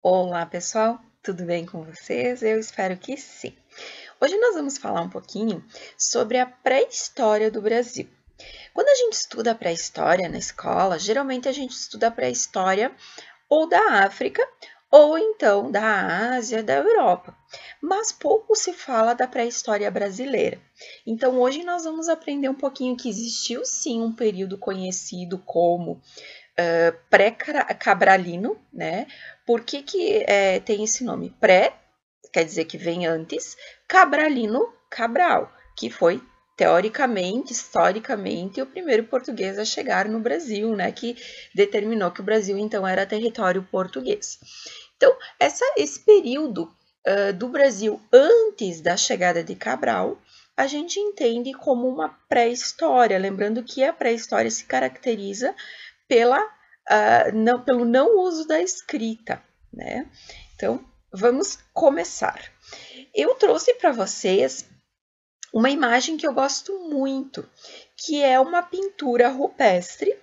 Olá, pessoal, tudo bem com vocês? Eu espero que sim. Hoje nós vamos falar um pouquinho sobre a pré-história do Brasil. Quando a gente estuda a pré-história na escola, geralmente a gente estuda a pré-história ou da África ou então da Ásia, da Europa, mas pouco se fala da pré-história brasileira. Então hoje nós vamos aprender um pouquinho que existiu sim um período conhecido como pré-cabralino, né? Por que tem esse nome? Pré, quer dizer que vem antes, Cabralino Cabral, que foi, teoricamente, historicamente, o primeiro português a chegar no Brasil, né? Que determinou que o Brasil, então, era território português. Então, esse período do Brasil antes da chegada de Cabral, a gente entende como uma pré-história, lembrando que a pré-história se caracteriza pelo não uso da escrita, né? Então, vamos começar. Eu trouxe para vocês uma imagem que eu gosto muito, que é uma pintura rupestre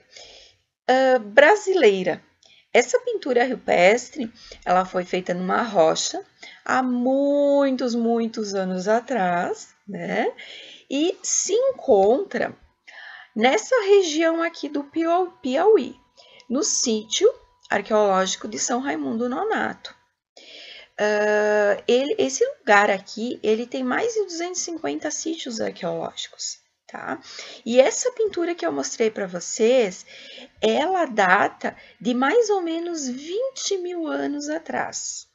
brasileira. Essa pintura rupestre, ela foi feita numa rocha há muitos, muitos anos atrás, né? E se encontra nessa região aqui do Piauí, no sítio arqueológico de São Raimundo Nonato. Esse lugar aqui, ele tem mais de 250 sítios arqueológicos, tá? E essa pintura que eu mostrei para vocês, ela data de mais ou menos 20 mil anos atrás.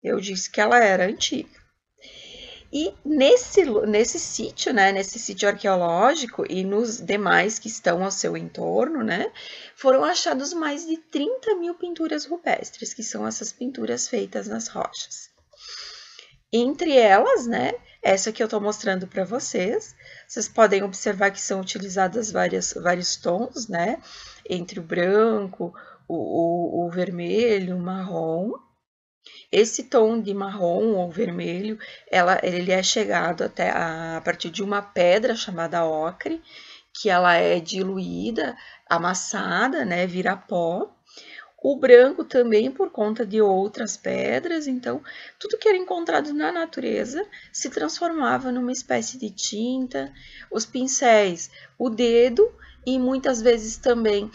Eu disse que ela era antiga. E nesse sítio, né, nesse sítio arqueológico e nos demais que estão ao seu entorno, né, foram achados mais de 30 mil pinturas rupestres, que são essas pinturas feitas nas rochas. Entre elas, né, essa que eu estou mostrando para vocês podem observar que são utilizadas vários tons, né, entre o branco, o vermelho, o marrom. Esse tom de marrom ou vermelho, ele é chegado até a partir de uma pedra chamada ocre, que ela é diluída, amassada, né, vira pó. O branco também por conta de outras pedras, então tudo que era encontrado na natureza se transformava numa espécie de tinta. Os pincéis, o dedo e muitas vezes também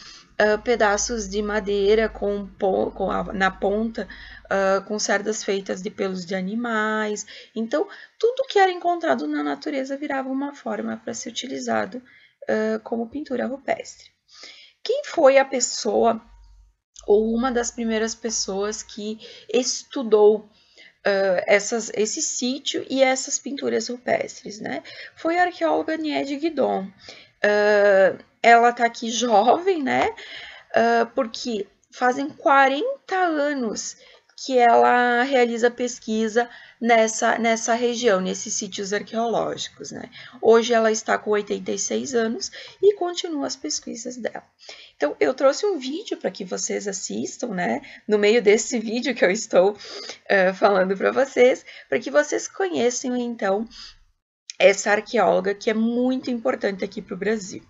pedaços de madeira na ponta com cerdas feitas de pelos de animais. Então, tudo que era encontrado na natureza virava uma forma para ser utilizado como pintura rupestre. Quem foi a pessoa ou uma das primeiras pessoas que estudou esse sítio e essas pinturas rupestres, né? Foi a arqueóloga Niede Guidon. Ela está aqui jovem, né? Porque fazem 40 anos que ela realiza pesquisa nessa região, nesses sítios arqueológicos, né? Hoje ela está com 86 anos e continua as pesquisas dela. Então, eu trouxe um vídeo para que vocês assistam, né? No meio desse vídeo que eu estou falando para vocês, para que vocês conheçam, então, essa arqueóloga que é muito importante aqui para o Brasil.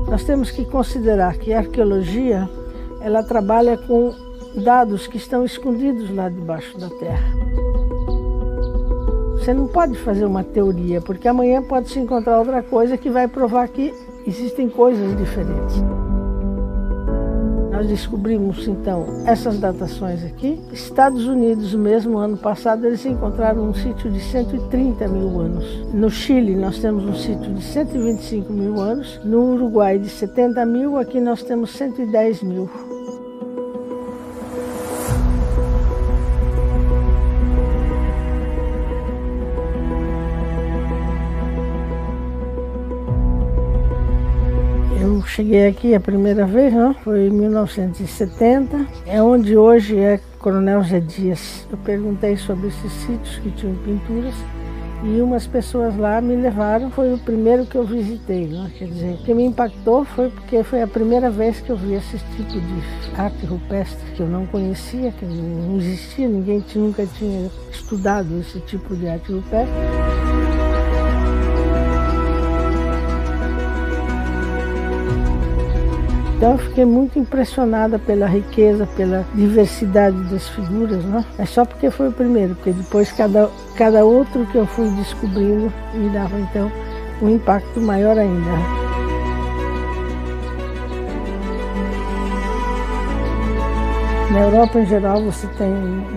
Nós temos que considerar que a arqueologia, ela trabalha com dados que estão escondidos lá debaixo da terra. Você não pode fazer uma teoria, porque amanhã pode se encontrar outra coisa que vai provar que existem coisas diferentes. Nós descobrimos, então, essas datações aqui. Estados Unidos, mesmo ano passado, eles encontraram um sítio de 130 mil anos. No Chile, nós temos um sítio de 125 mil anos. No Uruguai, de 70 mil. Aqui nós temos 110 mil. Eu cheguei aqui a primeira vez, não? Foi em 1970, é onde hoje é Coronel Zé Dias. Eu perguntei sobre esses sítios que tinham pinturas e umas pessoas lá me levaram, foi o primeiro que eu visitei, não? Quer dizer, o que me impactou foi porque foi a primeira vez que eu vi esse tipo de arte rupestre que eu não conhecia, que não existia, ninguém nunca tinha estudado esse tipo de arte rupestre. Então eu fiquei muito impressionada pela riqueza, pela diversidade das figuras, né? Mas só porque foi o primeiro, porque depois cada outro que eu fui descobrindo me dava então um impacto maior ainda. Na Europa, em geral, você tem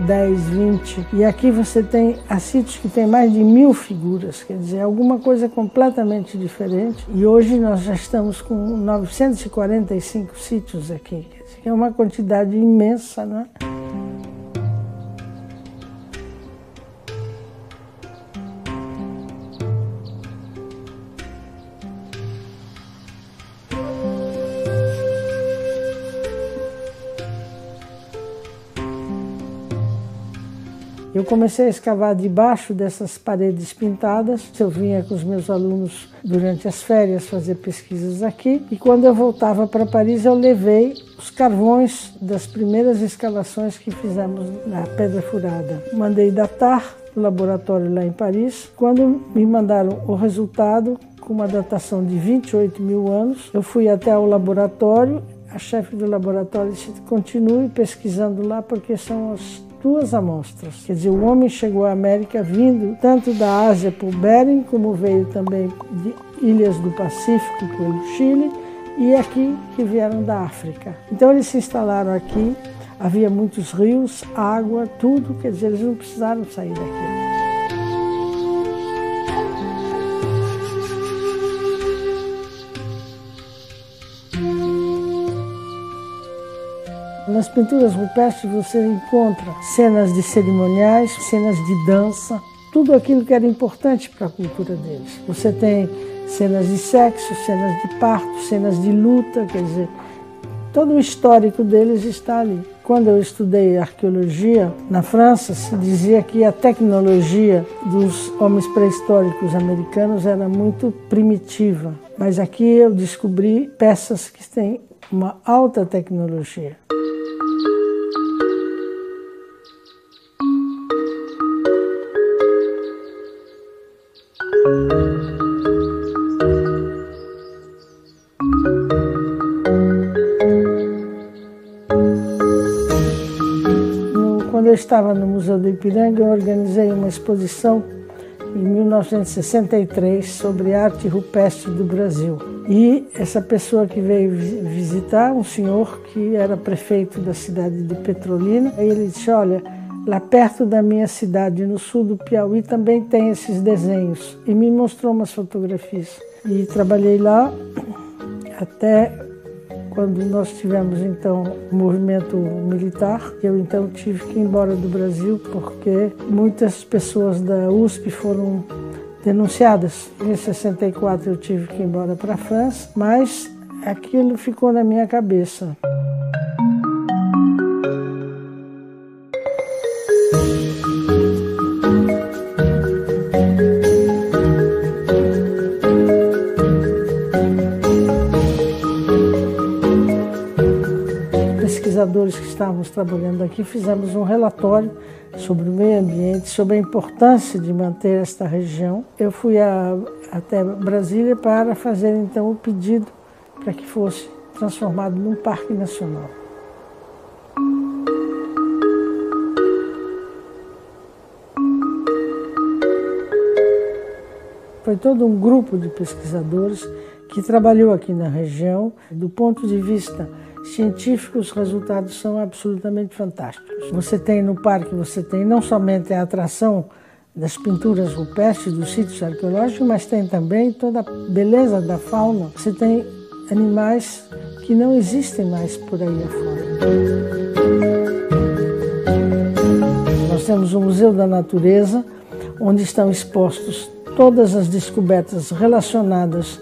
10, 20, e aqui você tem sítios que tem mais de 1000 figuras, quer dizer, alguma coisa completamente diferente. E hoje nós já estamos com 945 sítios aqui, quer dizer, é uma quantidade imensa, né? Eu comecei a escavar debaixo dessas paredes pintadas. Eu vinha com os meus alunos durante as férias fazer pesquisas aqui. E quando eu voltava para Paris, eu levei os carvões das primeiras escavações que fizemos na Pedra Furada. Mandei datar no laboratório lá em Paris. Quando me mandaram o resultado, com uma datação de 28 mil anos, eu fui até o laboratório. A chefe do laboratório disse: continue pesquisando lá, porque são as 2 amostras. Quer dizer, o homem chegou à América vindo tanto da Ásia por Bering, como veio também de ilhas do Pacífico pelo Chile, e aqui que vieram da África. Então eles se instalaram aqui, havia muitos rios, água, tudo, quer dizer, eles não precisaram sair daqui. Nas pinturas rupestres você encontra cenas de cerimoniais, cenas de dança, tudo aquilo que era importante para a cultura deles. Você tem cenas de sexo, cenas de parto, cenas de luta, quer dizer, todo o histórico deles está ali. Quando eu estudei arqueologia na França, se dizia que a tecnologia dos homens pré-históricos americanos era muito primitiva, mas aqui eu descobri peças que têm uma alta tecnologia. Quando eu estava no Museu do Ipiranga, eu organizei uma exposição em 1963 sobre arte rupestre do Brasil. E essa pessoa que veio visitar, um senhor que era prefeito da cidade de Petrolina, aí ele disse: olha, lá perto da minha cidade, no sul do Piauí, também tem esses desenhos. E me mostrou umas fotografias. E trabalhei lá até quando nós tivemos, então, o movimento militar. Eu, então, tive que ir embora do Brasil, porque muitas pessoas da USP foram denunciadas. Em 64 eu tive que ir embora para a França, mas aquilo ficou na minha cabeça. Pesquisadores que estávamos trabalhando aqui, fizemos um relatório sobre o meio ambiente, sobre a importância de manter esta região. Eu fui até Brasília para fazer então o pedido para que fosse transformado num parque nacional. Foi todo um grupo de pesquisadores que trabalhou aqui na região. Do ponto de vista científico, os resultados são absolutamente fantásticos. Você tem no parque, você tem não somente a atração das pinturas rupestres, dos sítios arqueológicos, mas tem também toda a beleza da fauna. Você tem animais que não existem mais por aí afora. Nós temos o Museu da Natureza, onde estão expostos todas as descobertas relacionadas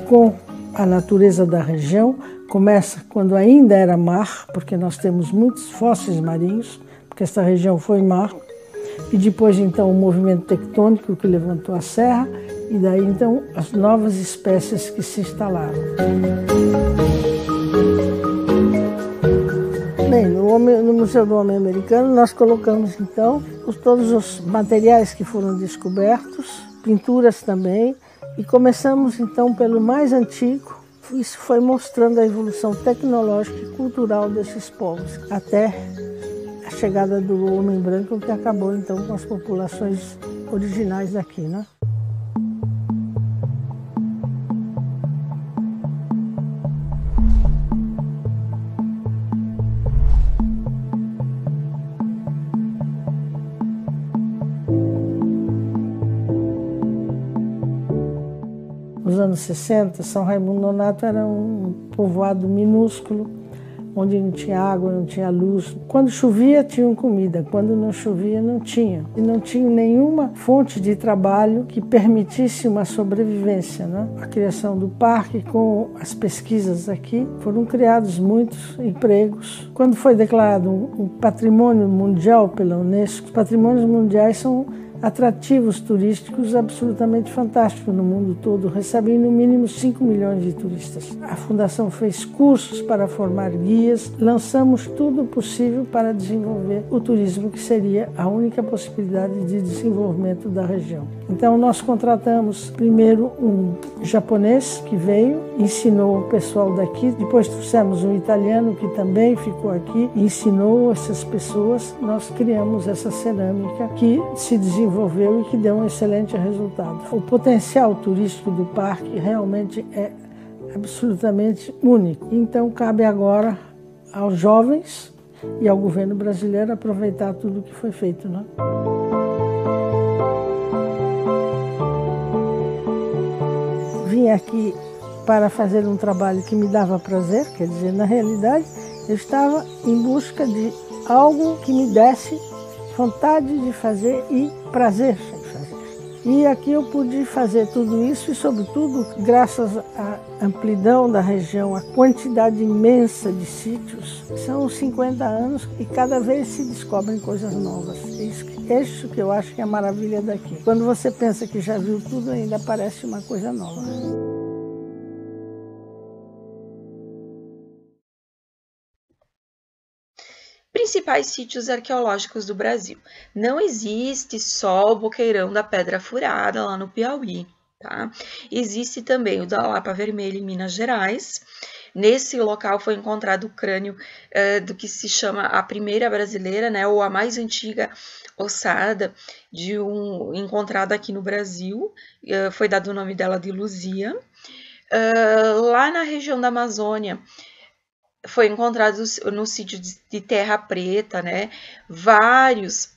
com a natureza da região. Começa quando ainda era mar, porque nós temos muitos fósseis marinhos, porque essa região foi mar, e depois então o movimento tectônico que levantou a serra, e daí então as novas espécies que se instalaram. Bem, no Museu do Homem Americano nós colocamos então todos os materiais que foram descobertos, pinturas também, e começamos então pelo mais antigo, Isso foi mostrando a evolução tecnológica e cultural desses povos, até a chegada do homem branco, que acabou então com as populações originais daqui, né? Nos anos 60, São Raimundo Nonato era um povoado minúsculo, onde não tinha água, não tinha luz. Quando chovia, tinham comida, quando não chovia, não tinha. E não tinha nenhuma fonte de trabalho que permitisse uma sobrevivência, né? A criação do parque, com as pesquisas aqui, foram criados muitos empregos. Quando foi declarado um patrimônio mundial pela Unesco, os patrimônios mundiais são atrativos turísticos absolutamente fantásticos no mundo todo, recebem no mínimo 5 milhões de turistas. A Fundação fez cursos para formar guias, lançamos tudo possível para desenvolver o turismo, que seria a única possibilidade de desenvolvimento da região. Então nós contratamos primeiro um japonês que veio, ensinou o pessoal daqui, depois trouxemos um italiano que também ficou aqui, ensinou essas pessoas, nós criamos essa cerâmica que se desenvolveu e que deu um excelente resultado. O potencial turístico do parque realmente é absolutamente único. Então cabe agora aos jovens e ao governo brasileiro aproveitar tudo o que foi feito, né? Vim aqui para fazer um trabalho que me dava prazer, quer dizer, na realidade eu estava em busca de algo que me desse vontade de fazer e prazer em fazer. E aqui eu pude fazer tudo isso e, sobretudo, graças à amplidão da região, a quantidade imensa de sítios. São 50 anos e cada vez se descobrem coisas novas. É isso que eu acho que é a maravilha daqui. Quando você pensa que já viu tudo, ainda aparece uma coisa nova. Principais sítios arqueológicos do Brasil. Não existe só o Boqueirão da Pedra Furada, lá no Piauí, tá? Existe também o da Lapa Vermelha, em Minas Gerais. Nesse local foi encontrado o crânio do que se chama a primeira brasileira, né, ou a mais antiga ossada encontrada aqui no Brasil. Foi dado o nome dela de Luzia. Lá na região da Amazônia, foi encontrado no sítio de Terra Preta, né, vários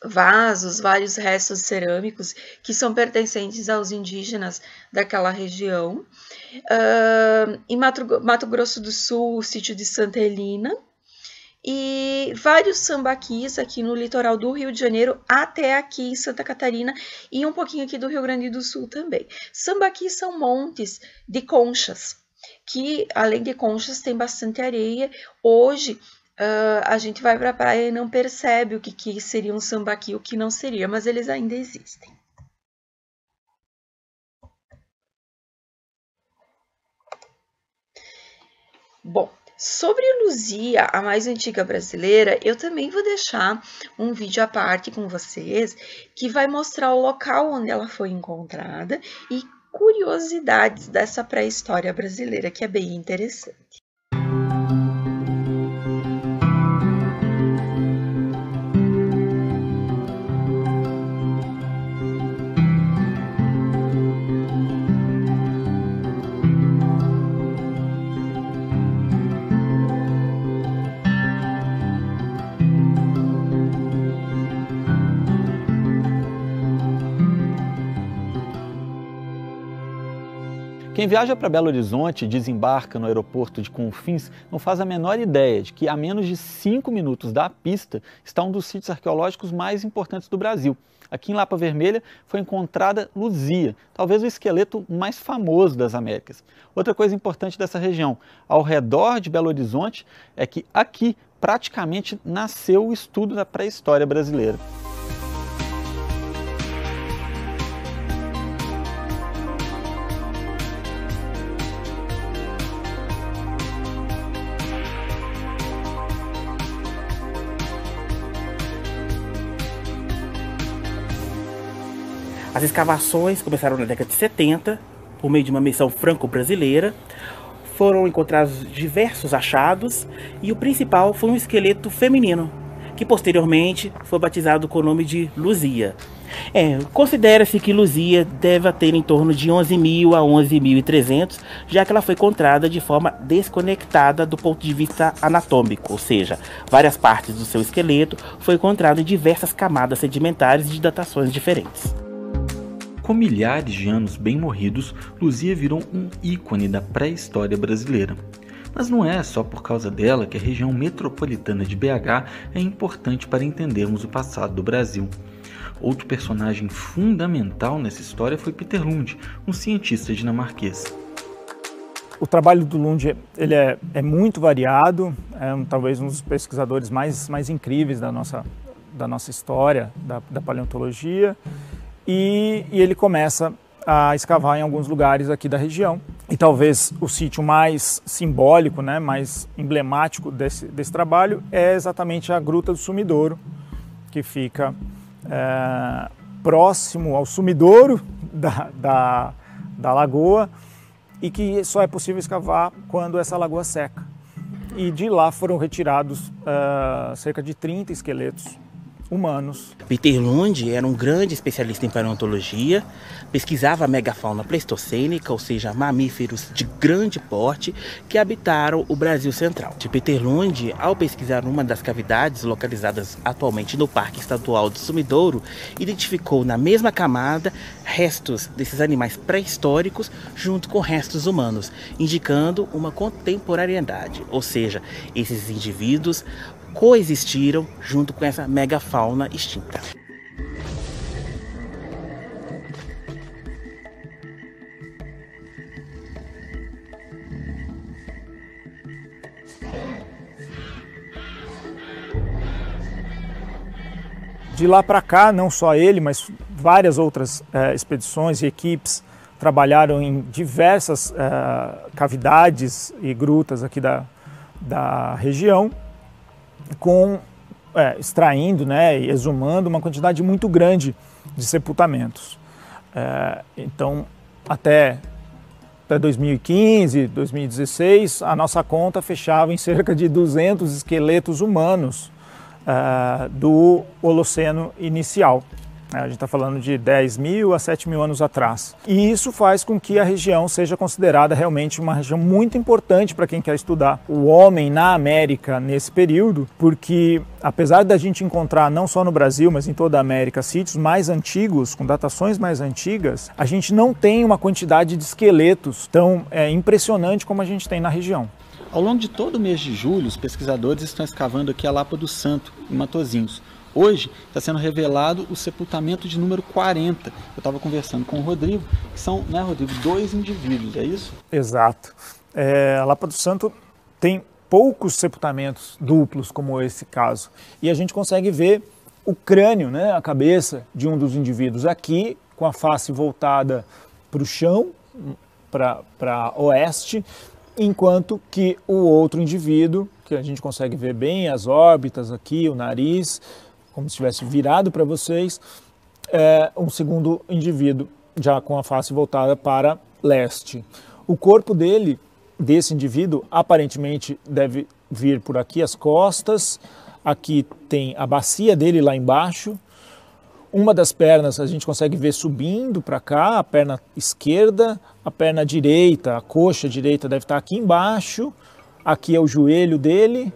vasos, vários restos cerâmicos que são pertencentes aos indígenas daquela região. Em Mato Grosso do Sul, o sítio de Santa Helena, e vários sambaquis aqui no litoral do Rio de Janeiro, até aqui em Santa Catarina e um pouquinho aqui do Rio Grande do Sul também. Sambaquis são montes de conchas, que além de conchas tem bastante areia. Hoje a gente vai para a praia e não percebe o que seria um sambaqui, o que não seria, mas eles ainda existem. Bom, sobre Luzia, a mais antiga brasileira, eu também vou deixar um vídeo à parte com vocês que vai mostrar o local onde ela foi encontrada e curiosidades dessa pré-história brasileira, que é bem interessante. Quem viaja para Belo Horizonte e desembarca no aeroporto de Confins não faz a menor ideia de que a menos de 5 minutos da pista está um dos sítios arqueológicos mais importantes do Brasil. Aqui em Lapa Vermelha foi encontrada Luzia, talvez o esqueleto mais famoso das Américas. Outra coisa importante dessa região, ao redor de Belo Horizonte, é que aqui praticamente nasceu o estudo da pré-história brasileira. As escavações começaram na década de 70, por meio de uma missão franco-brasileira, foram encontrados diversos achados e o principal foi um esqueleto feminino, que posteriormente foi batizado com o nome de Luzia. Considera-se que Luzia deve ter em torno de 11.000 a 11.300, já que ela foi encontrada de forma desconectada do ponto de vista anatômico, ou seja, várias partes do seu esqueleto foi encontrado em diversas camadas sedimentares de datações diferentes. Com milhares de anos bem morridos, Luzia virou um ícone da pré-história brasileira. Mas não é só por causa dela que a região metropolitana de BH é importante para entendermos o passado do Brasil. Outro personagem fundamental nessa história foi Peter Lund, um cientista dinamarquês. O trabalho do Lund ele é muito variado, talvez um dos pesquisadores mais incríveis da nossa história, da paleontologia, e ele começa a escavar em alguns lugares aqui da região. E talvez o sítio mais simbólico, né, mais emblemático desse trabalho é exatamente a Gruta do Sumidouro, que fica próximo ao sumidouro da lagoa e que só é possível escavar quando essa lagoa seca. E de lá foram retirados cerca de 30 esqueletos humanos. Peter Lund era um grande especialista em paleontologia, pesquisava a megafauna pleistocênica, ou seja, mamíferos de grande porte que habitaram o Brasil Central. Peter Lund, ao pesquisar uma das cavidades localizadas atualmente no Parque Estadual do Sumidouro, identificou na mesma camada restos desses animais pré-históricos junto com restos humanos, indicando uma contemporaneidade, ou seja, esses indivíduos coexistiram junto com essa megafauna extinta. De lá para cá, não só ele, mas várias outras expedições e equipes trabalharam em diversas cavidades e grutas aqui da região, extraindo, né, e exumando uma quantidade muito grande de sepultamentos. Então, até 2015, 2016, a nossa conta fechava em cerca de 200 esqueletos humanos do Holoceno inicial. A gente está falando de 10.000 a 7.000 anos atrás. E isso faz com que a região seja considerada realmente uma região muito importante para quem quer estudar o homem na América nesse período, porque apesar da gente encontrar não só no Brasil, mas em toda a América, sítios mais antigos, com datações mais antigas, a gente não tem uma quantidade de esqueletos tão impressionante como a gente tem na região. Ao longo de todo o mês de julho, os pesquisadores estão escavando aqui a Lapa do Santo, em Matozinhos. Hoje está sendo revelado o sepultamento de número 40. Eu estava conversando com o Rodrigo, que são, né, Rodrigo, 2 indivíduos, é isso? Exato. A Lapa do Santo tem poucos sepultamentos duplos, como esse caso. E a gente consegue ver o crânio, né, a cabeça de um dos indivíduos aqui, com a face voltada para o chão, para oeste, enquanto que o outro indivíduo, que a gente consegue ver bem as órbitas aqui, o nariz, como se estivesse virado para vocês, um segundo indivíduo, já com a face voltada para leste. O corpo desse indivíduo, aparentemente deve vir por aqui as costas, aqui tem a bacia dele lá embaixo, uma das pernas a gente consegue ver subindo para cá, a perna esquerda, a perna direita, a coxa direita deve estar aqui embaixo, aqui é o joelho dele,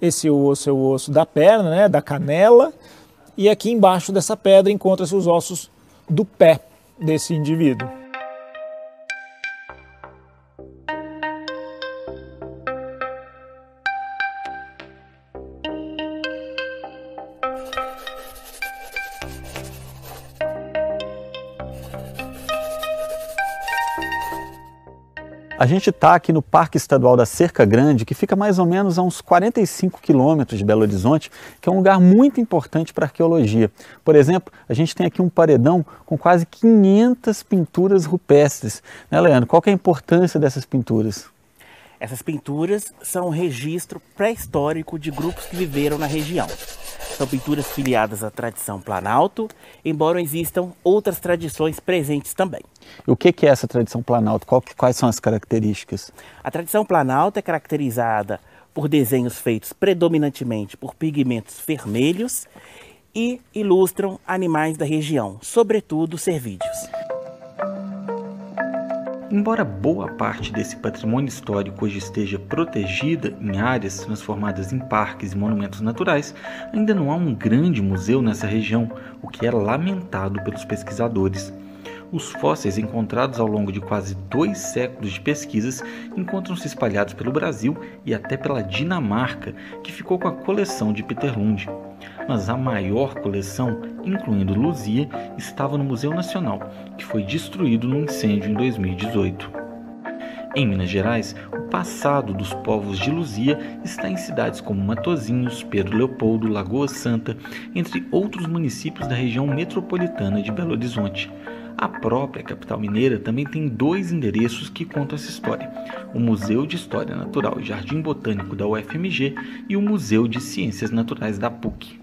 esse osso é o osso da perna, né, da canela, e aqui embaixo dessa pedra encontra-se os ossos do pé desse indivíduo. A gente está aqui no Parque Estadual da Cerca Grande, que fica mais ou menos a uns 45 quilômetros de Belo Horizonte, que é um lugar muito importante para a arqueologia. Por exemplo, a gente tem aqui um paredão com quase 500 pinturas rupestres. Né, Leandro? Qual que é a importância dessas pinturas? Essas pinturas são um registro pré-histórico de grupos que viveram na região. São pinturas filiadas à tradição Planalto, embora existam outras tradições presentes também. E o que é essa tradição Planalto? Quais são as características? A tradição Planalto é caracterizada por desenhos feitos predominantemente por pigmentos vermelhos e ilustram animais da região, sobretudo cervídeos. Embora boa parte desse patrimônio histórico hoje esteja protegida em áreas transformadas em parques e monumentos naturais, ainda não há um grande museu nessa região, o que é lamentado pelos pesquisadores. Os fósseis encontrados ao longo de quase 2 séculos de pesquisas encontram-se espalhados pelo Brasil e até pela Dinamarca, que ficou com a coleção de Peter Lund. Mas a maior coleção, incluindo Luzia, estava no Museu Nacional, que foi destruído num incêndio em 2018. Em Minas Gerais, o passado dos povos de Luzia está em cidades como Matozinhos, Pedro Leopoldo, Lagoa Santa, entre outros municípios da região metropolitana de Belo Horizonte. A própria capital mineira também tem 2 endereços que contam essa história: o Museu de História Natural e Jardim Botânico da UFMG e o Museu de Ciências Naturais da PUC.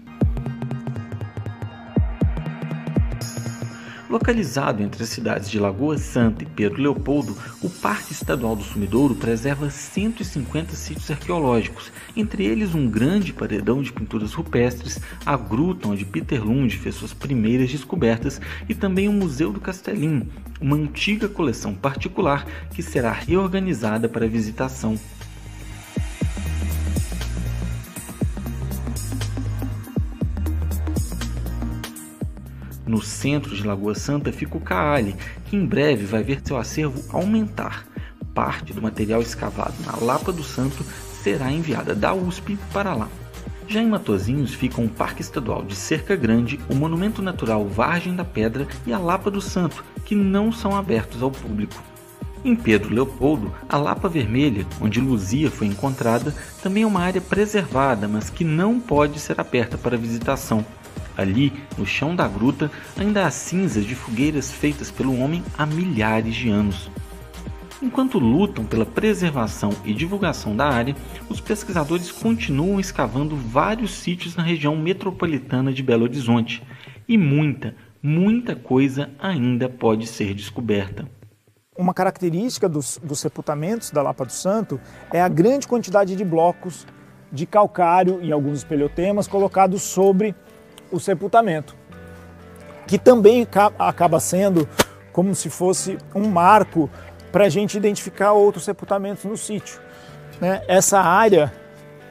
Localizado entre as cidades de Lagoa Santa e Pedro Leopoldo, o Parque Estadual do Sumidouro preserva 150 sítios arqueológicos, entre eles um grande paredão de pinturas rupestres, a gruta onde Peter Lund fez suas primeiras descobertas e também o Museu do Castelinho, uma antiga coleção particular que será reorganizada para visitação. No centro de Lagoa Santa fica o CAALI, que em breve vai ver seu acervo aumentar. Parte do material escavado na Lapa do Santo será enviada da USP para lá. Já em Matozinhos ficam o Parque Estadual de Cerca Grande, o Monumento Natural Vargem da Pedra e a Lapa do Santo, que não são abertos ao público. Em Pedro Leopoldo, a Lapa Vermelha, onde Luzia foi encontrada, também é uma área preservada, mas que não pode ser aberta para visitação. Ali, no chão da gruta, ainda há cinzas de fogueiras feitas pelo homem há milhares de anos. Enquanto lutam pela preservação e divulgação da área, os pesquisadores continuam escavando vários sítios na região metropolitana de Belo Horizonte. E muita coisa ainda pode ser descoberta. Uma característica dos sepultamentos da Lapa do Santo é a grande quantidade de blocos de calcário e alguns espelhotemas colocados sobre o sepultamento, que também acaba sendo como se fosse um marco para a gente identificar outros sepultamentos no sítio, né? Essa área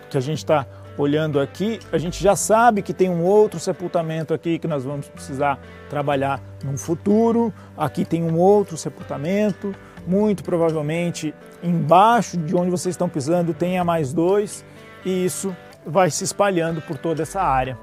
que a gente está olhando aqui, a gente já sabe que tem um outro sepultamento aqui que nós vamos precisar trabalhar no futuro. Aqui tem um outro sepultamento, muito provavelmente embaixo de onde vocês estão pisando tenha mais 2, e isso vai se espalhando por toda essa área.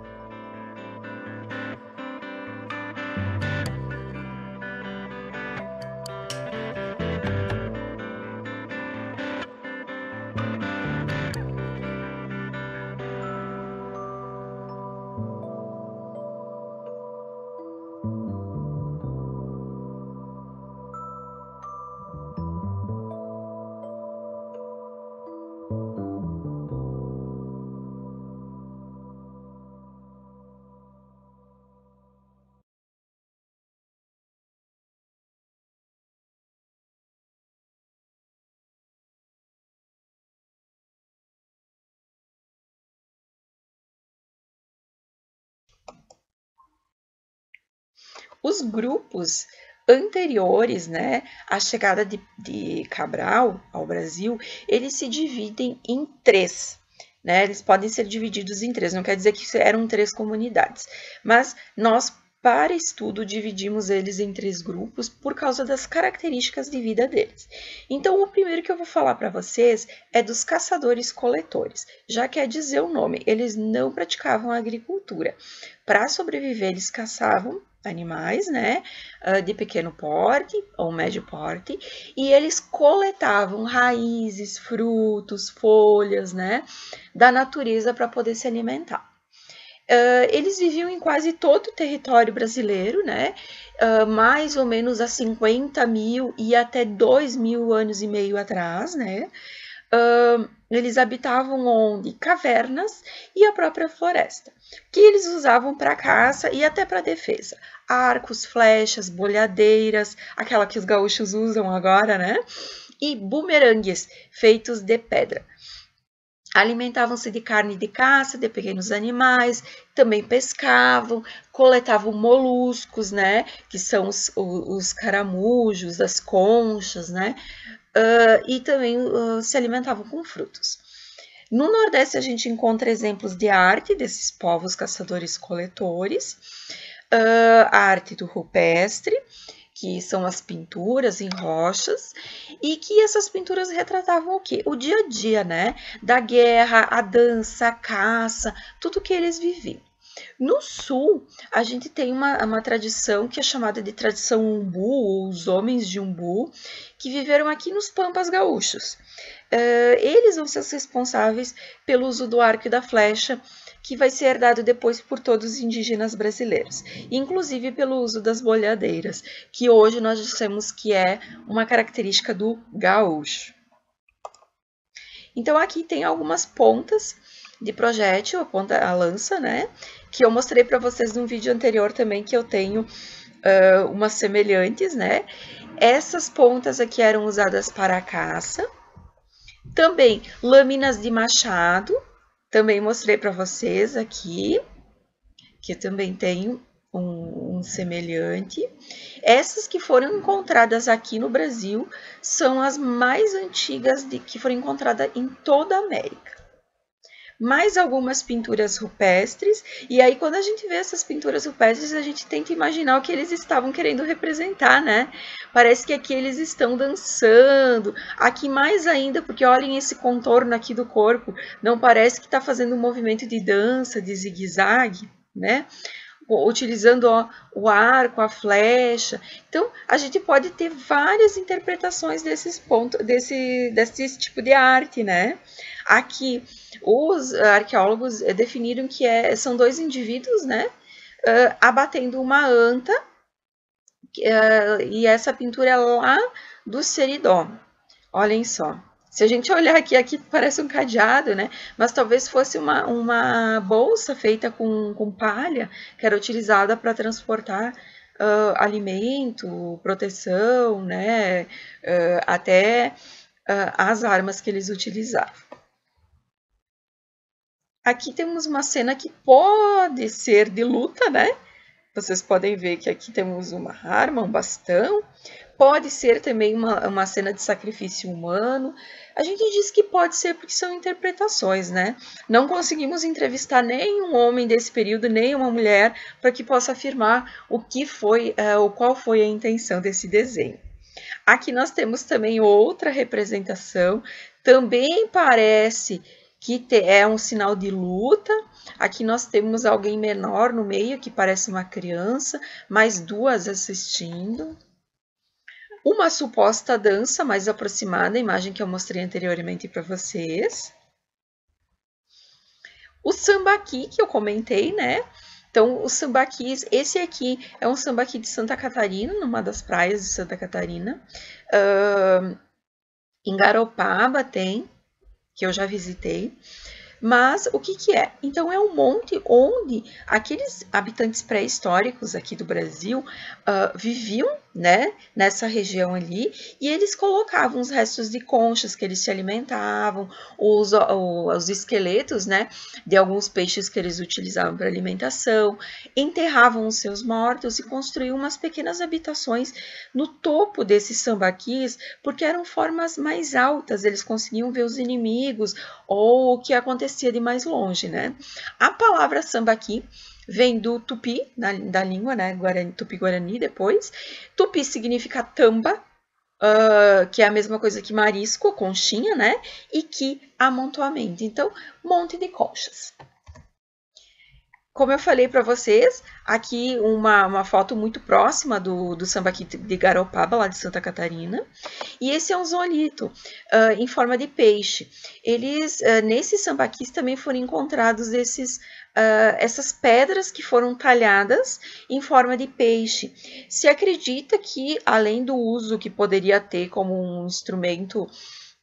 Os grupos anteriores, né, à chegada de Cabral ao Brasil, eles se dividem em 3. Né? Eles podem ser divididos em 3, não quer dizer que eram 3 comunidades, mas nós, para estudo, dividimos eles em 3 grupos por causa das características de vida deles. Então, o primeiro que eu vou falar para vocês é dos caçadores-coletores. Já quer dizer o nome, eles não praticavam a agricultura. Para sobreviver, eles caçavam animais, né, de pequeno porte ou médio porte, e eles coletavam raízes, frutos, folhas, né, da natureza para poder se alimentar. Eles viviam em quase todo o território brasileiro, né, mais ou menos há 50 mil e até 2.000 anos e meio atrás, né, eles habitavam onde? Cavernas e a própria floresta, que eles usavam para caça e até para defesa. Arcos, flechas, bolhadeiras, aquela que os gaúchos usam agora, né? E bumerangues feitos de pedra. Alimentavam-se de carne de caça, de pequenos animais, também pescavam, coletavam moluscos, né? Que são os caramujos, as conchas, né? E também se alimentavam com frutos. No Nordeste, a gente encontra exemplos de arte desses povos caçadores-coletores, a arte do rupestre, que são as pinturas em rochas, e que essas pinturas retratavam o quê? O dia a dia, né? Da guerra, a dança, a caça, tudo que eles viviam. No Sul, a gente tem uma tradição que é chamada de tradição Umbu, ou os homens de Umbu, que viveram aqui nos Pampas gaúchos. Eles vão ser os responsáveis pelo uso do arco e da flecha, que vai ser herdado depois por todos os indígenas brasileiros, inclusive pelo uso das bolhadeiras, que hoje nós dissemos que é uma característica do gaúcho. Então aqui tem algumas pontas de projétil, a lança, né? Que eu mostrei para vocês num vídeo anterior também, que eu tenho umas semelhantes, né? Essas pontas aqui eram usadas para a caça. Também lâminas de machado, também mostrei para vocês aqui, que eu também tenho um semelhante. Essas que foram encontradas aqui no Brasil são as mais antigas que foram encontradas em toda a América. Mais algumas pinturas rupestres, e aí quando a gente vê essas pinturas rupestres, a gente tenta imaginar o que eles estavam querendo representar, né? Parece que aqui eles estão dançando, aqui mais ainda, porque olhem esse contorno aqui do corpo, não parece que está fazendo um movimento de dança, de zigue-zague, né? Utilizando o arco, a flecha. Então, a gente pode ter várias interpretações desse tipo de arte, né? Aqui, os arqueólogos definiram que são dois indivíduos, né? Abatendo uma anta, e essa pintura é lá do Seridó. Olhem só. Se a gente olhar aqui parece um cadeado, né? Mas talvez fosse uma bolsa feita com palha, que era utilizada para transportar alimento, proteção, né? Até as armas que eles utilizavam. Aqui temos uma cena que pode ser de luta, né? Vocês podem ver que aqui temos uma arma, um bastão. Pode ser também uma cena de sacrifício humano. A gente diz que pode ser porque são interpretações, né? Não conseguimos entrevistar nenhum homem desse período, nem uma mulher, para que possa afirmar qual foi a intenção desse desenho. Aqui nós temos também outra representação. Também parece que é um sinal de luta. Aqui nós temos alguém menor no meio, que parece uma criança, mais duas assistindo. Uma suposta dança mais aproximada, a imagem que eu mostrei anteriormente para vocês. O sambaqui, que eu comentei, né? Então, os sambaquis, esse aqui é um sambaqui de Santa Catarina, numa das praias de Santa Catarina. Em Garopaba tem, que eu já visitei. Mas o que é? Então é um monte onde aqueles habitantes pré-históricos aqui do Brasil viviam, né, nessa região ali, e eles colocavam os restos de conchas que eles se alimentavam, os esqueletos, né, de alguns peixes que eles utilizavam para alimentação, enterravam os seus mortos e construíam umas pequenas habitações no topo desses sambaquis, porque eram formas mais altas, eles conseguiam ver os inimigos ou o que acontecia de mais longe, né? A palavra sambaqui vem do tupi, da língua, né? Tupi-guarani depois. Tupi significa tamba, que é a mesma coisa que marisco, conchinha, né? E que amontoamento. Então, monte de conchas. Como eu falei para vocês, aqui uma foto muito próxima do sambaqui de Garopaba, lá de Santa Catarina. E esse é um zoolito em forma de peixe. Nesses sambaquis também foram encontrados essas pedras que foram talhadas em forma de peixe. Se acredita que, além do uso que poderia ter como um instrumento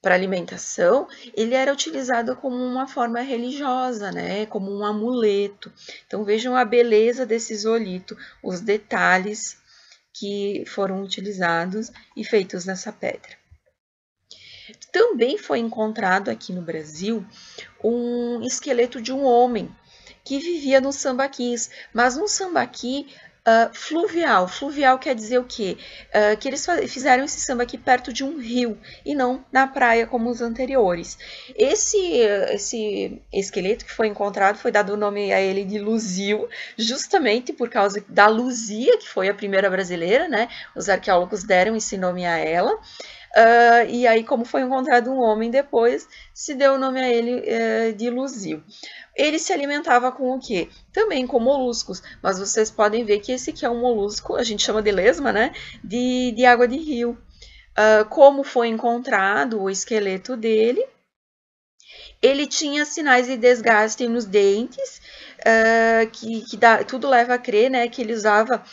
para alimentação, ele era utilizado como uma forma religiosa, né? Como um amuleto. Então vejam a beleza desse isolito, os detalhes que foram utilizados e feitos nessa pedra. Também foi encontrado aqui no Brasil um esqueleto de um homem que vivia nos sambaquis, mas num sambaqui fluvial. Fluvial quer dizer o quê? Que eles fizeram esse sambaqui perto de um rio e não na praia como os anteriores. Esse esqueleto que foi encontrado foi dado o nome a ele de Luzio, justamente por causa da Luzia, que foi a primeira brasileira, né? Os arqueólogos deram esse nome a ela. E aí, como foi encontrado um homem depois, se deu o nome a ele de Luzio. Ele se alimentava com o quê? Também com moluscos, mas vocês podem ver que esse aqui é um molusco, a gente chama de lesma, né? De água de rio. Como foi encontrado o esqueleto dele? Ele tinha sinais de desgaste nos dentes, tudo leva a crer, né, que ele usava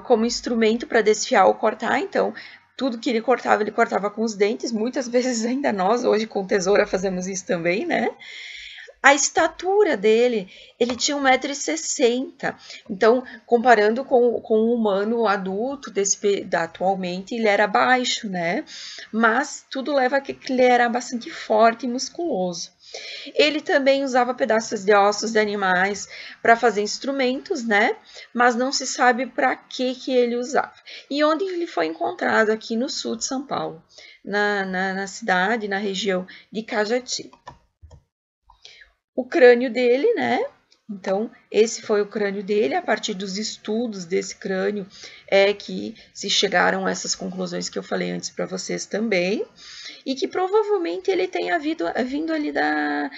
como instrumento para desfiar ou cortar, então tudo que ele cortava com os dentes, muitas vezes ainda nós, hoje com tesoura, fazemos isso também, né? A estatura dele, ele tinha 1,60 m, então, comparando com o humano adulto atualmente, ele era baixo, né? Mas tudo leva a que ele era bastante forte e musculoso. Ele também usava pedaços de ossos de animais para fazer instrumentos, né? Mas não se sabe para que ele usava. E onde ele foi encontrado? Aqui no sul de São Paulo, na cidade, na região de Cajati. O crânio dele, né? Então, esse foi o crânio dele. A partir dos estudos desse crânio é que se chegaram a essas conclusões que eu falei antes para vocês também. E que provavelmente ele tenha vindo ali da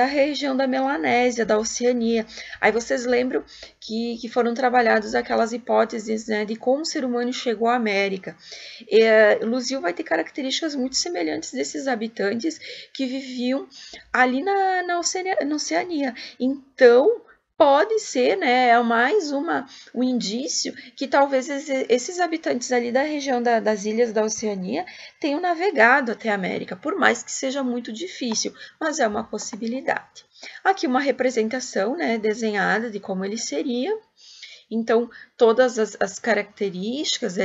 região da Melanésia, da Oceania. Aí vocês lembram que foram trabalhadas aquelas hipóteses, né, de como o ser humano chegou à América. Luzio vai ter características muito semelhantes desses habitantes que viviam ali na Oceania. Então, pode ser, né, é mais um indício que talvez esses habitantes ali da região das ilhas da Oceania tenham navegado até a América, por mais que seja muito difícil, mas é uma possibilidade. Aqui uma representação, né, desenhada de como ele seria. Então, todas as características,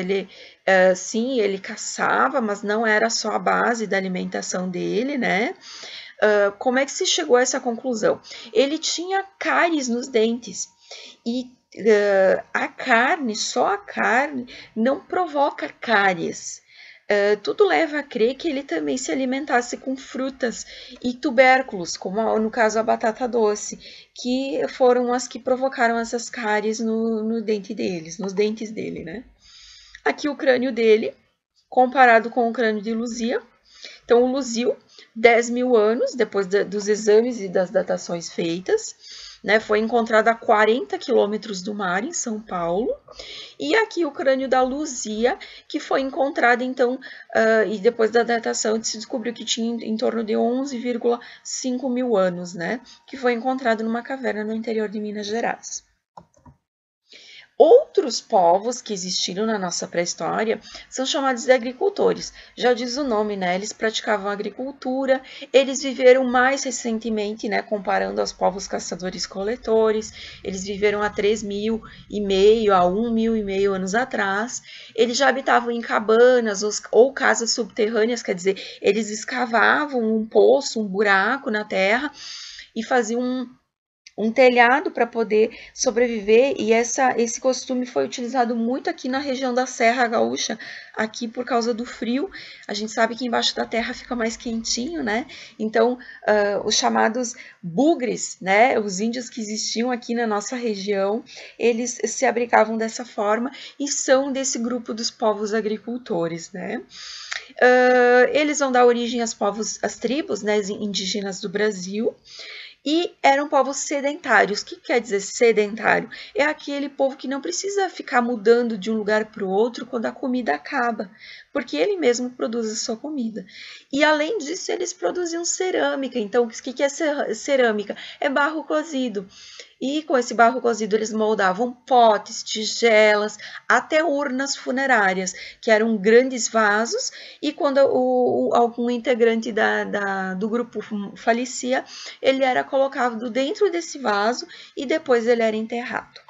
sim, ele caçava, mas não era só a base da alimentação dele, né? Como é que se chegou a essa conclusão? Ele tinha cáries nos dentes e só a carne não provoca cáries. Tudo leva a crer que ele também se alimentasse com frutas e tubérculos, como no caso a batata doce, que foram as que provocaram essas cáries nos dentes dele, né? Aqui o crânio dele, comparado com o crânio de Luzia. Então, o Luzio, 10 mil anos depois dos exames e das datações feitas, né, foi encontrado a 40 quilômetros do mar, em São Paulo. E aqui o crânio da Luzia, que foi encontrado, então, e depois da datação se descobriu que tinha em torno de 11,5 mil anos, né, que foi encontrado numa caverna no interior de Minas Gerais. Outros povos que existiram na nossa pré-história são chamados de agricultores. Já diz o nome, né? Eles praticavam agricultura, eles viveram mais recentemente, né? Comparando aos povos caçadores-coletores, eles viveram há 3.500 a 1.500 anos atrás. Eles já habitavam em cabanas ou casas subterrâneas, quer dizer, eles escavavam um poço, um buraco na terra e faziam um telhado para poder sobreviver, e esse costume foi utilizado muito aqui na região da Serra Gaúcha, aqui por causa do frio. A gente sabe que embaixo da terra fica mais quentinho, né? Então, os chamados bugres, né? Os índios que existiam aqui na nossa região, eles se abrigavam dessa forma e são desse grupo dos povos agricultores, né? Eles vão dar origem às tribos, né, indígenas do Brasil. E eram povos sedentários. O que quer dizer sedentário? É aquele povo que não precisa ficar mudando de um lugar para o outro quando a comida acaba, porque ele mesmo produz a sua comida. E além disso, eles produziam cerâmica. Então, o que é cerâmica? É barro cozido. E com esse barro cozido eles moldavam potes, tigelas, até urnas funerárias, que eram grandes vasos, e quando algum integrante do grupo falecia, ele era colocado dentro desse vaso e depois ele era enterrado.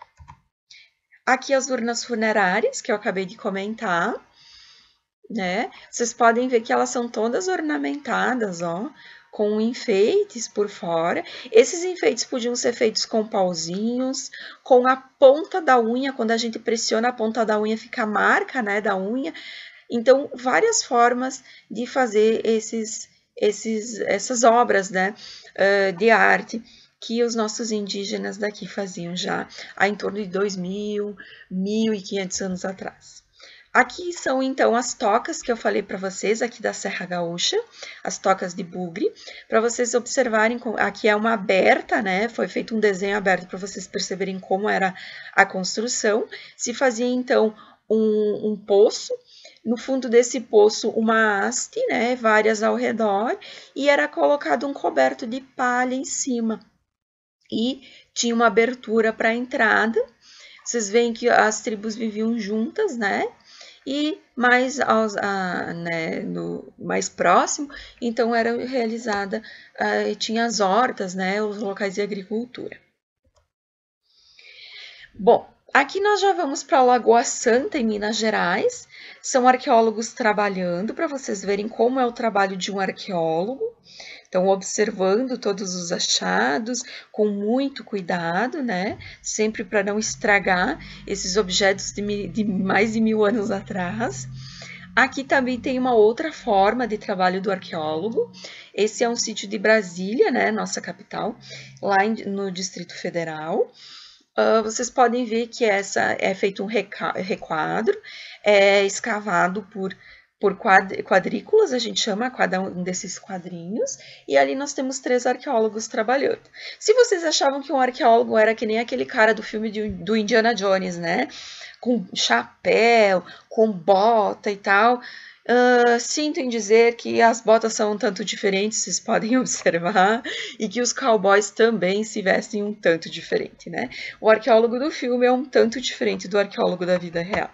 Aqui as urnas funerárias, que eu acabei de comentar, né? Vocês podem ver que elas são todas ornamentadas, ó, com enfeites por fora. Esses enfeites podiam ser feitos com pauzinhos, com a ponta da unha, quando a gente pressiona a ponta da unha fica a marca, né, da unha. Então, várias formas de fazer essas obras, né, de arte que os nossos indígenas daqui faziam já há em torno de 2.000, 1.500 anos atrás. Aqui são, então, as tocas que eu falei para vocês aqui da Serra Gaúcha, as tocas de bugre, para vocês observarem, aqui é uma aberta, né, foi feito um desenho aberto para vocês perceberem como era a construção. Se fazia, então, um poço, no fundo desse poço uma haste, né, várias ao redor, e era colocado um coberto de palha em cima. E tinha uma abertura para a entrada. Vocês veem que as tribos viviam juntas, né? E mais, mais próximo, então era realizada, tinha as hortas, né, os locais de agricultura. Bom, aqui nós já vamos para a Lagoa Santa, em Minas Gerais. São arqueólogos trabalhando, para vocês verem como é o trabalho de um arqueólogo. Então, observando todos os achados, com muito cuidado, né? Sempre para não estragar esses objetos de mais de 1000 anos atrás. Aqui também tem uma outra forma de trabalho do arqueólogo. Esse é um sítio de Brasília, né? Nossa capital, lá no Distrito Federal. Vocês podem ver que é feito um requadro, é escavado por quadrículas, a gente chama cada um desses quadrinhos, e ali nós temos 3 arqueólogos trabalhando. Se vocês achavam que um arqueólogo era que nem aquele cara do filme do Indiana Jones, né? Com chapéu, com bota e tal, sinto em dizer que as botas são um tanto diferentes, vocês podem observar, e que os cowboys também se vestem um tanto diferente, né? O arqueólogo do filme é um tanto diferente do arqueólogo da vida real.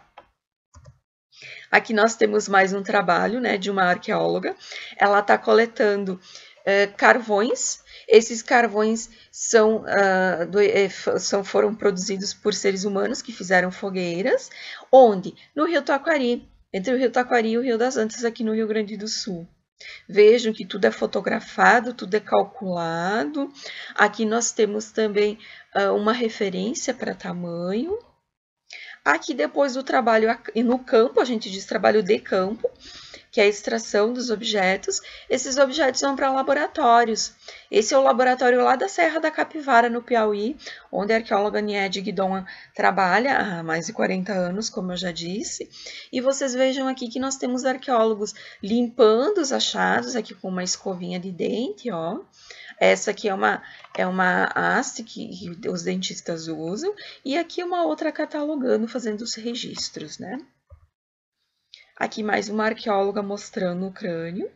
Aqui nós temos mais um trabalho, né, de uma arqueóloga. Ela está coletando carvões. Esses carvões foram produzidos por seres humanos que fizeram fogueiras. Onde? No Rio Taquari, entre o Rio Taquari e o Rio das Antas, aqui no Rio Grande do Sul. Vejam que tudo é fotografado, tudo é calculado. Aqui nós temos também uma referência para tamanho. Aqui depois do trabalho no campo, a gente diz trabalho de campo, que é a extração dos objetos. Esses objetos vão para laboratórios. Esse é o laboratório lá da Serra da Capivara, no Piauí, onde a arqueóloga Niede Guidon trabalha há mais de 40 anos, como eu já disse. E vocês vejam aqui que nós temos arqueólogos limpando os achados, aqui com uma escovinha de dente, ó. Essa aqui é uma haste que os dentistas usam, e aqui uma outra catalogando, fazendo os registros, né? Aqui mais uma arqueóloga mostrando o crânio.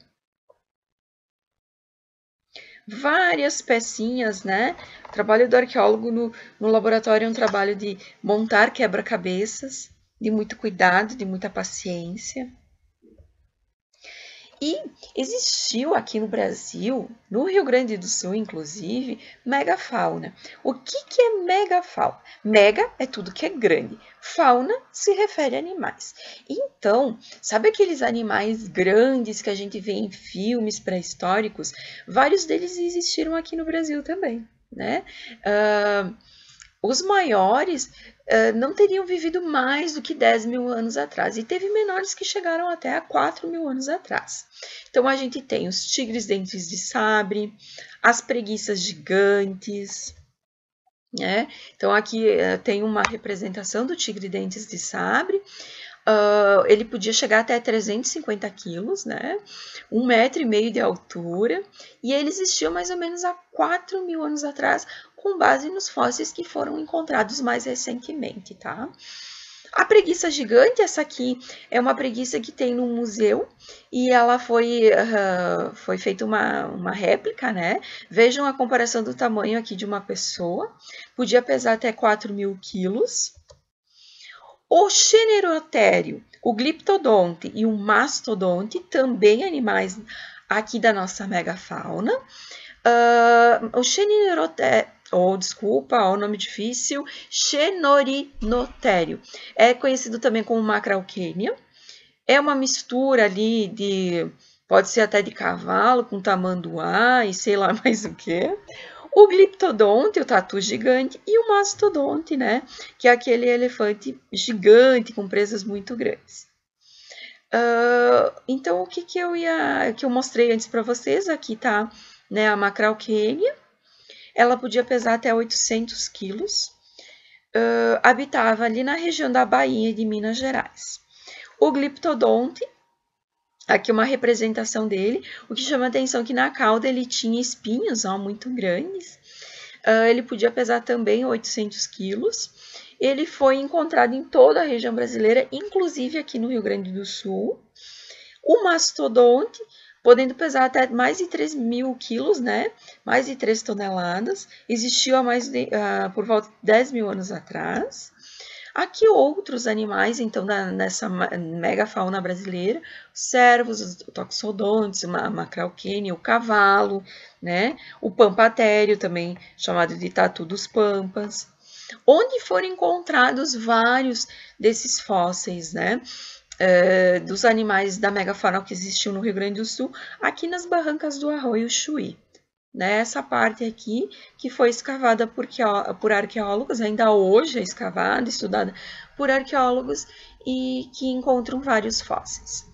Várias pecinhas, né? O trabalho do arqueólogo no laboratório é um trabalho de montar quebra-cabeças, de muito cuidado, de muita paciência. E existiu aqui no Brasil, no Rio Grande do Sul, inclusive, megafauna. O que é megafauna? Mega é tudo que é grande. Fauna se refere a animais. Então, sabe aqueles animais grandes que a gente vê em filmes pré-históricos? Vários deles existiram aqui no Brasil também, né? Os maiores não teriam vivido mais do que 10.000 anos atrás, e teve menores que chegaram até a 4.000 anos atrás. Então, a gente tem os tigres dentes de sabre, as preguiças gigantes, né? Então, aqui tem uma representação do tigre dentes de sabre. Ele podia chegar até 350 quilos, né? 1,5 metro de altura, e ele existiu mais ou menos há 4.000 anos atrás, com base nos fósseis que foram encontrados mais recentemente, tá? A preguiça gigante, essa aqui é uma preguiça que tem no museu e ela foi feita uma réplica, né? Vejam a comparação do tamanho aqui de uma pessoa. Podia pesar até 4.000 quilos. O Chenerotério, o Glyptodonte e o Mastodonte, também animais aqui da nossa megafauna. O Chenerotério, o nome difícil, Chenorinotério, é conhecido também como Macrauchenia. É uma mistura ali pode ser até de cavalo, com tamanduá e sei lá mais o que. O Glyptodonte, o tatu gigante, e o Mastodonte, né? Que é aquele elefante gigante com presas muito grandes. Então, o que eu mostrei antes para vocês? Aqui tá, né, a Macrauchenia. Ela podia pesar até 800 quilos. Habitava ali na região da Bahia de Minas Gerais. O Glyptodonte, aqui uma representação dele. O que chama a atenção é que na cauda ele tinha espinhos muito grandes. Ele podia pesar também 800 quilos. Ele foi encontrado em toda a região brasileira, inclusive aqui no Rio Grande do Sul. O Mastodonte, podendo pesar até mais de 3.000 quilos, né? Mais de 3 toneladas. Existiu por volta de 10.000 anos atrás. Aqui outros animais, então, nessa megafauna brasileira, os cervos, os toxodontes, a Macrauchenia, o cavalo, né? O pampatério, também chamado de tatu dos pampas, onde foram encontrados vários desses fósseis, né? Dos animais da megafauna que existiu no Rio Grande do Sul, aqui nas barrancas do Arroio Chuí. Nessa parte aqui, que foi escavada por arqueólogos, ainda hoje é escavada, estudada por arqueólogos e que encontram vários fósseis.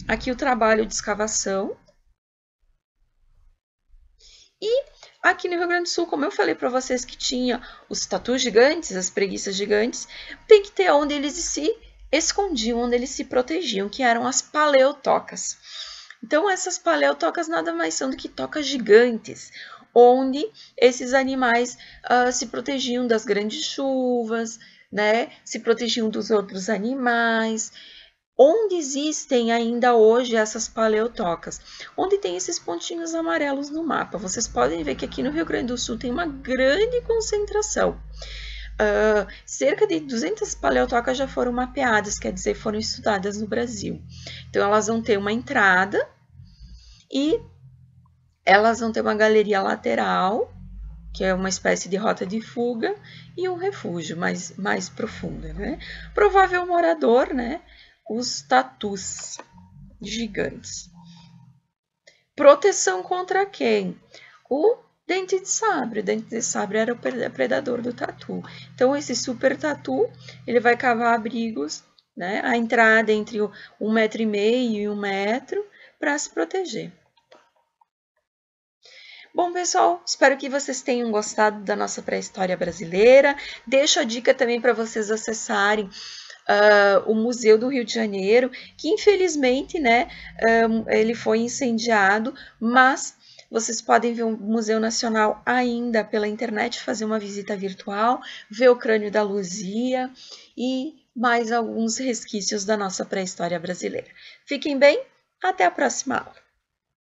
Aqui o trabalho de escavação. E aqui no Rio Grande do Sul, como eu falei para vocês que tinha os tatus gigantes, as preguiças gigantes, tem que ter onde eles se escondiam, onde eles se protegiam, que eram as paleotocas. Então, essas paleotocas nada mais são do que tocas gigantes, onde esses animais se protegiam das grandes chuvas, né? Se protegiam dos outros animais. Onde existem ainda hoje essas paleotocas? Onde tem esses pontinhos amarelos no mapa. Vocês podem ver que aqui no Rio Grande do Sul tem uma grande concentração. Cerca de 200 paleotocas já foram mapeadas, quer dizer, foram estudadas no Brasil. Então, elas vão ter uma entrada e elas vão ter uma galeria lateral, que é uma espécie de rota de fuga, e um refúgio mais profundo, né? Provável morador, né? Os tatus gigantes. Proteção contra quem? O dente de sabre. O dente de sabre era o predador do tatu. Então, esse super tatu, ele vai cavar abrigos, né? A entrada entre 1,5 metro e 1 metro para se proteger. Bom, pessoal, espero que vocês tenham gostado da nossa pré-história brasileira. Deixo a dica também para vocês acessarem o Museu do Rio de Janeiro, que infelizmente, né, ele foi incendiado, mas vocês podem ver o Museu Nacional ainda pela internet, fazer uma visita virtual, ver o crânio da Luzia e mais alguns resquícios da nossa pré-história brasileira. Fiquem bem, até a próxima aula!